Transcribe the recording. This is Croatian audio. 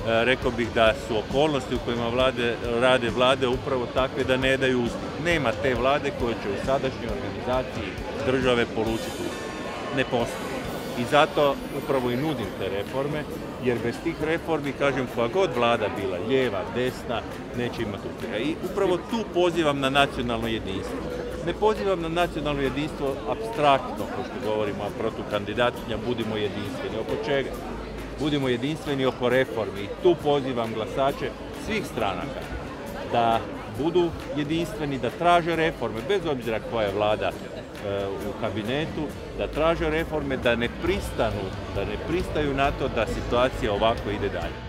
rekao bih da su okolnosti u kojima rade vlade upravo takve da ne daju uspjeh. Nema te vlade koje će u sadašnjoj organizaciji države polučiti uspjeh. Ne postoji. I zato upravo i nudim te reforme, jer bez tih reformi, kažem, koja god vlada bila, lijeva, desna, neće imati uspjeha. I upravo tu pozivam na nacionalno jedinstvo. Ne pozivam na nacionalno jedinstvo apstraktno, kao što govorimo, a protukandidatkinja, budimo jedinstveni. Oko čega? Budimo jedinstveni oko reformi. I tu pozivam glasače svih stranaka da budu jedinstveni, da traže reforme, bez obzira koja je vlada u kabinetu, da traže reforme, da ne pristaju na to da situacija ovako ide dalje.